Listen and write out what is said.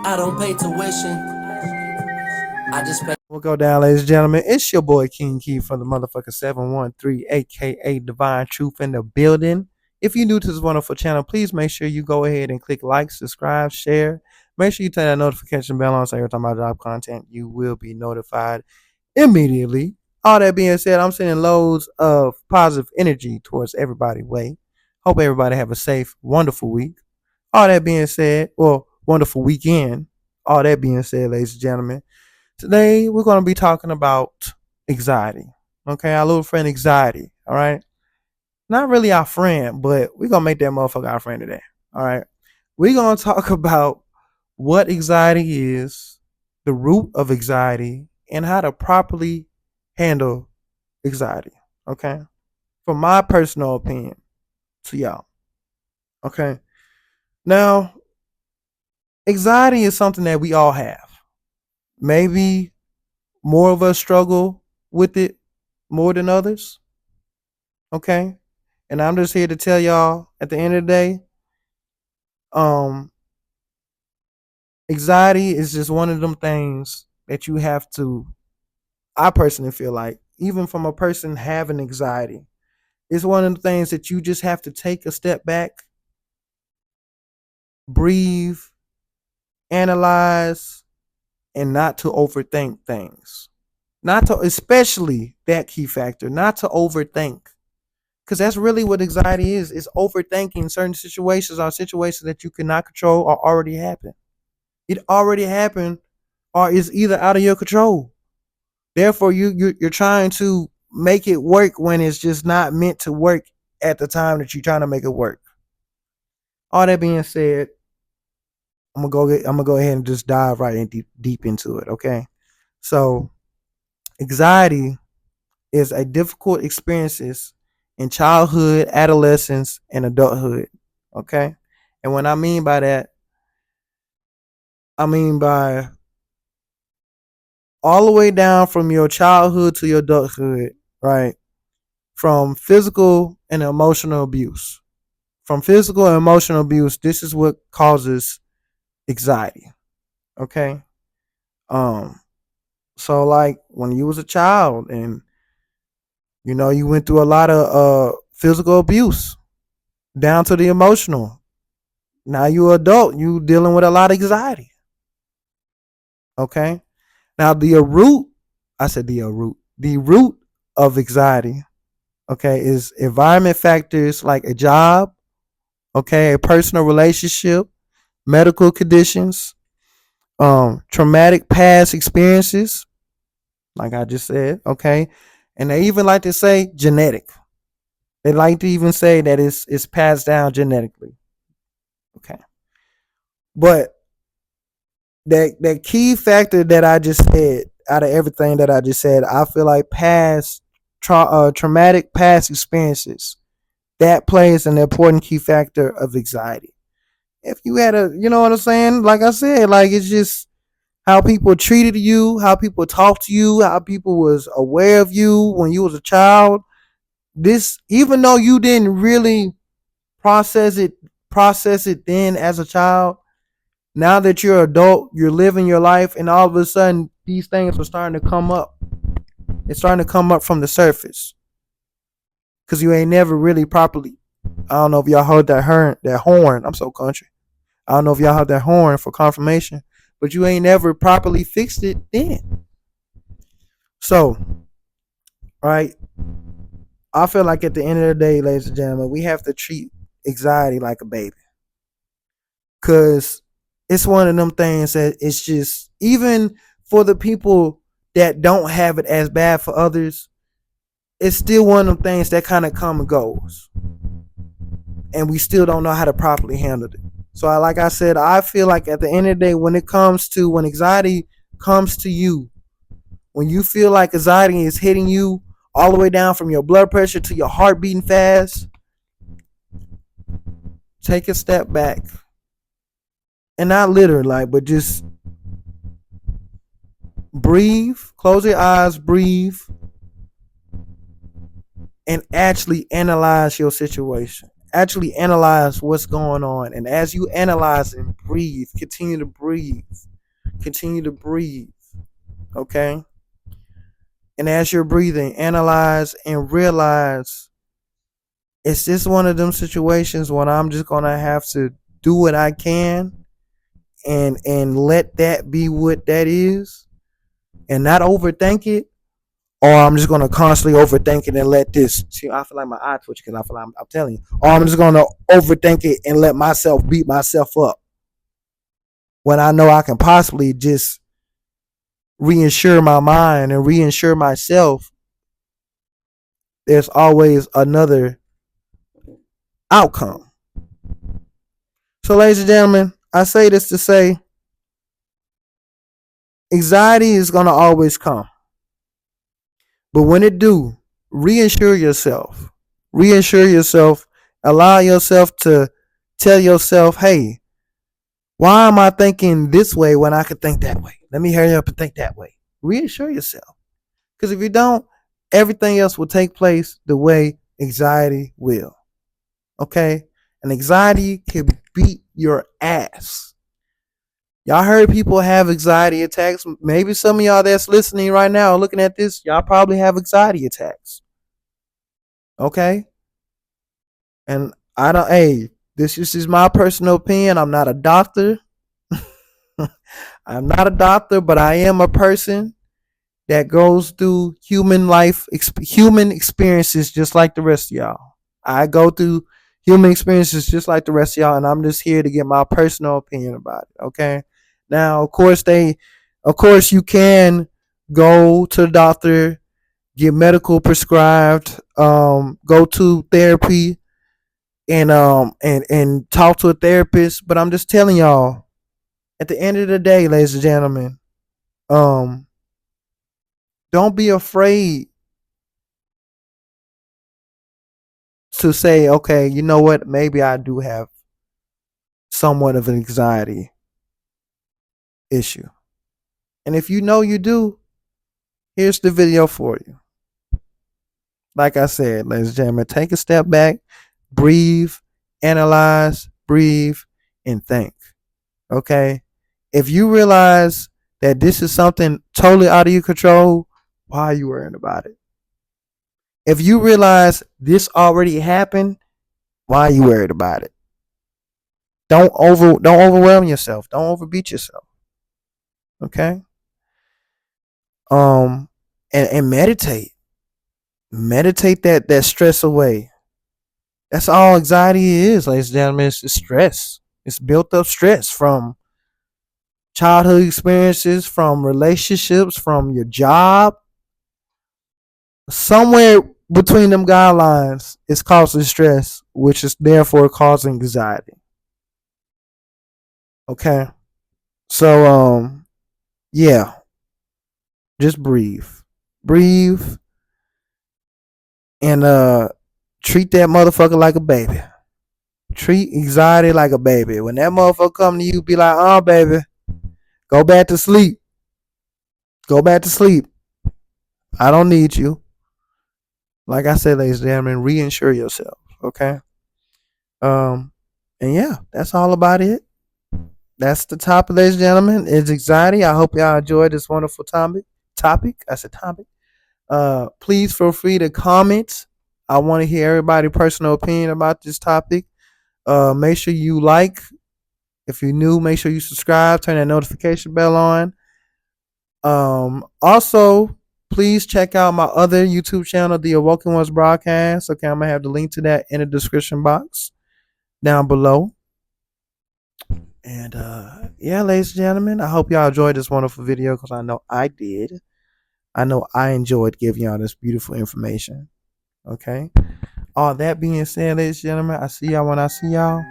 I don't pay tuition. I just pay. We'll go down, ladies and gentlemen. It's your boy King Key from the motherfucker 713, aka Divine Truth in the building. If you're new to this wonderful channel, please make sure you go ahead and click like, subscribe, share. Make sure you turn that notification bell on so every time I drop content, you will be notified immediately. All that being said, I'm sending loads of positive energy towards everybody's way. Hope everybody have a safe, wonderful week. All that being said, well, wonderful weekend. All that being said, ladies and gentlemen, today we're going to be talking about anxiety. Okay, our little friend anxiety. All right, not really our friend, but we're gonna make that motherfucker our friend today. All right, we're gonna talk about what anxiety is, the root of anxiety, and how to properly handle anxiety. Okay, from my personal opinion to y'all. Okay, now anxiety is something that we all have. Maybe more of us struggle with it more than others. Okay. And I'm just here to tell y'all at the end of the day, um, anxiety is just one of them things that you have to, I personally feel like, even from a person having anxiety, it's one of the things that you just have to take a step back, breathe, analyze, and not to overthink things. Not to, especially that key factor, not to overthink. Because that's really what anxiety is overthinking certain situations or situations that you cannot control or already happened. It already happened or is either out of your control. Therefore, you're trying to make it work when it's just not meant to work at the time that you're trying to make it work. All that being said, I'm gonna go ahead and just dive right in deep into it. Okay, so anxiety is a difficult experiences in childhood, adolescence, and adulthood. Okay. And what I mean by that, I mean by all the way down from your childhood to your adulthood, right? From physical and emotional abuse. From physical and emotional abuse, this is what causes anxiety. Okay. Um, so like when you was a child and you went through a lot of physical abuse down to the emotional. Now you an adult, you dealing with a lot of anxiety. Okay. Now the root, I said the root of anxiety, okay, is environment factors like a job, okay, a personal relationship, medical conditions, traumatic past experiences, like I just said, okay, and they even like to say genetic. They like to even say that it's passed down genetically, okay, but that key factor that I just said, out of everything that I just said, I feel like traumatic past experiences that plays an important key factor of anxiety. If you had you know what I'm saying? Like I said, like it's just how people treated you, how people talked to you, how people was aware of you when you was a child. This, even though you didn't really process it, process it then as a child, now that you're an adult, you're living your life, and all of a sudden these things are starting to come up. It's starting to come up from the surface because you ain't never really properly. I don't know if y'all heard that horn. I'm so country. I don't know if y'all heard that horn for confirmation, but you ain't never properly fixed it then. So, right, I feel like at the end of the day, ladies and gentlemen, we have to treat anxiety like a baby, because it's one of them things that it's just, even for the people that don't have it as bad for others, it's still one of them things that kind of come and goes, and we still don't know how to properly handle it. So, like I said, I feel like at the end of the day, when anxiety comes to you, when you feel like anxiety is hitting you all the way down from your blood pressure to your heart beating fast, take a step back, and not literally, like, but just breathe, close your eyes, breathe, and actually analyze your situation. actually analyze what's going on. And as you analyze and breathe, continue to breathe. Continue to breathe. Okay? And as you're breathing, analyze and realize it's just one of them situations when I'm just gonna have to do what I can and let that be what that is and not overthink it, or I'm just gonna constantly overthink it and let this. See, I feel like my eye twitch because I feel like I'm telling you, or I'm just gonna overthink it and let myself beat myself up when I know I can possibly just reinsure my mind and reinsure myself. There's always another outcome. So, ladies and gentlemen, I say this to say anxiety is gonna always come, but when it do, reinsure yourself. Reassure yourself. Allow yourself to tell yourself, "Hey, why am I thinking this way when I could think that way? Let me hurry up and think that way." Reassure yourself. Because if you don't, everything else will take place the way anxiety will. Okay? And anxiety can beat your ass. Y'all heard people have anxiety attacks. Maybe some of y'all that's listening right now, looking at this, y'all probably have anxiety attacks. Okay? And I don't, hey, this is my personal opinion. I'm not a doctor. I'm not a doctor, but I am a person that goes through human experiences just like the rest of y'all. I go through human experiences just like the rest of y'all, and I'm just here to get my personal opinion about it. Okay. Now, of course, you can go to the doctor, get medical prescribed, go to therapy, and talk to a therapist. But I'm just telling y'all, at the end of the day, ladies and gentlemen, um, don't be afraid to say, okay, you know what? Maybe I do have somewhat of an anxiety issue. And if you know you do, here's the video for you. Like I said, ladies and gentlemen, take a step back, breathe, analyze, breathe, and think. Okay? If you realize that this is something totally out of your control, why are you worrying about it? If you realize this already happened, why are you worried about it? Don't overwhelm yourself. Don't overbeat yourself. Okay? Um and meditate. Meditate that stress away. That's all anxiety is, ladies and gentlemen. It's stress. It's built up stress from childhood experiences, from relationships, from your job. Somewhere between them guidelines is causing stress, which is therefore causing anxiety. Okay. So yeah, just breathe. Breathe and treat that motherfucker like a baby. Treat anxiety like a baby. When that motherfucker come to you, be like, "Oh, baby, go back to sleep. Go back to sleep. I don't need you." Like I said, ladies and gentlemen, reinsure yourself. Okay. Um, and yeah, that's all about it. That's the topic, ladies and gentlemen. It's anxiety. I hope y'all enjoyed this wonderful topic. I said topic. Please feel free to comment. I want to hear everybody's personal opinion about this topic. Make sure you like. If you're new, make sure you subscribe. Turn that notification bell on. Also, please check out my other YouTube channel, The Awoken Ones Broadcast. Okay, I'm gonna have the link to that in the description box down below. And yeah, ladies and gentlemen, I hope y'all enjoyed this wonderful video because I know I did. I know I enjoyed giving y'all this beautiful information. Okay. All that being said, ladies and gentlemen, I see y'all when I see y'all.